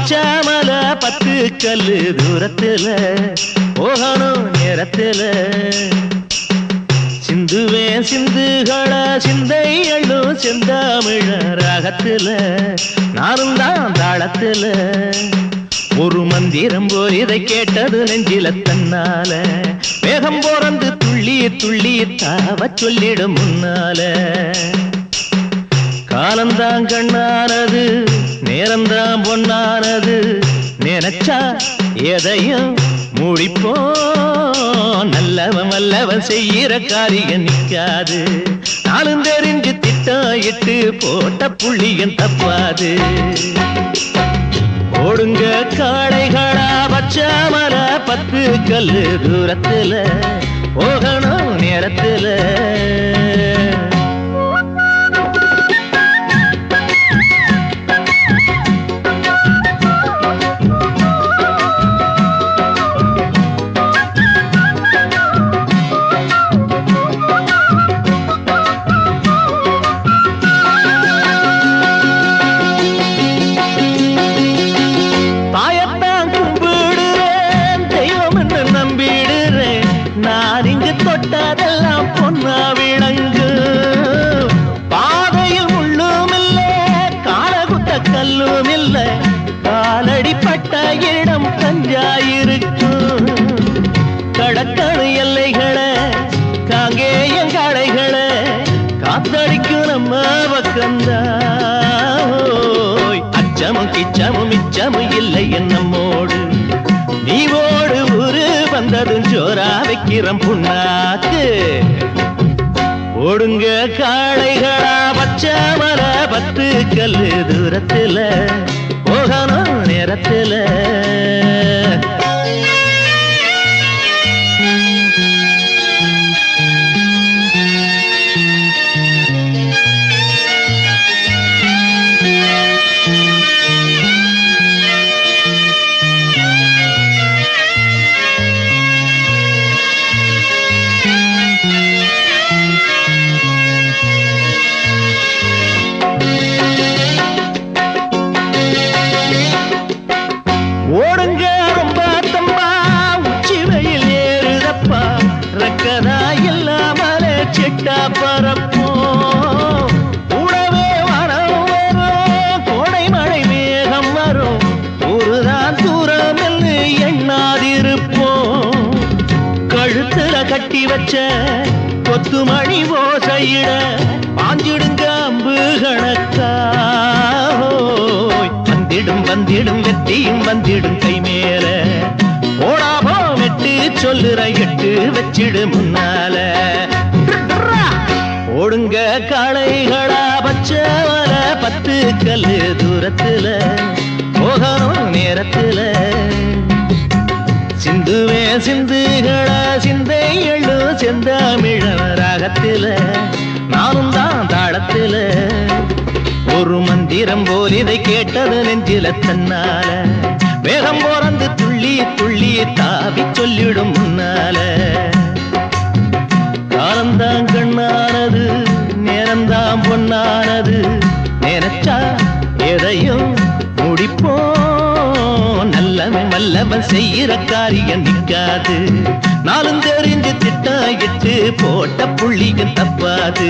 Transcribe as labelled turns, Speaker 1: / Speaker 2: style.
Speaker 1: பச்சாமல 10 கல்லு தூரத்துல போகணும் நேரத்துல சிந்துவேன் சிந்துகள சிந்தை எழும் செந்தாமிழ ராகத்துல நானும் தான் தாளத்துல ஒரு மந்திரம் போல் இதை கேட்டது நெஞ்சில தன்னால வேகம் போறந்து துள்ளி துள்ளி தாவ சொல்லிடும் முன்னால காலந்தான் கண்ணானது நேரம்தான் பொன்னானது நினைச்சா எதையும் முடிப்போம் நல்லவன் வல்லவன் செய்யற காரியம் நிக்காது நாளும் தெரிஞ்சு திட்டம் இட்டு போட்ட புள்ளியன் தப்பாது ஓடுங்க காளைகளா பச்சாமல 10 கல்லு தூரத்துல போகணும் நேரத்துல தொட்டதெல்லாம் பொன்னா விளங்கு பாதையில் முள்ளும் இல்லை காலகுத்த கல்லும் இல்லை காலடிப்பட்ட இடம் கஞ்சாயிருக்கும் கடற்கரை எல்லைகளை காங்கேயங்காளைகளை காத்தடிக்கும் நம்ம பக்கம்தான் அச்சமும் கிச்சமும் மிச்சமும் இல்லை என்னம்மோடு நீ ஓடு ஊரு வந்ததும் ஜோரா வைக்கிறோம் புண்ணாக்கு ஓடுங்க காளைகளா பச்சாமல 10 கல்லு தூரத்துல போகணும் நேரத்துல ஓடுங்க ரொம்ப தம்பா உச்சி வெயில் ஏறுதப்பா ரக்கதா இல்லாமலே சிட்டா பரப்போம் கூடவே வரம் வரும் கோடை மழை மேகம் வரும் ஒருதான் தூரம் என்று எண்ணாதிருப்போம் கழுத்துல கட்டி வச்ச கொத்து மணி ஓசையிட பாஞ்சிடுங்க அம்பு கணக்கா வந்திடும் வெற்றியும் வந்திடும் கை மேல ஓடாபோ வெட்டு சொல்லுற எட்டு வச்சிடு முன்னால ஓடுங்க காளைகளா பச்சாமல 10 கல்லு தூரத்துல போகணும் நேரத்துல சிந்துவே சிந்துகளா சிந்தை எழும் செந்தாமிழ ராகத்துல நானும் தான் தாளத்துல ஒரு மந்திரம் போல் இதை கேட்டது நெஞ்சில தன்னால வேகம் போறந்து துள்ளி துள்ளி தாவி சொல்லிடும் முன்னால காலந்தான் கண்ணானது நேரம்தான் பொன்னானது நினைச்சா எதையும் முடிப்போம் நல்லவன் வல்லவன் செய்யற காரியம் நிக்காது நாளும் தெரிஞ்சு திட்டம் இட்டு போட்ட புள்ளியும் தப்பாது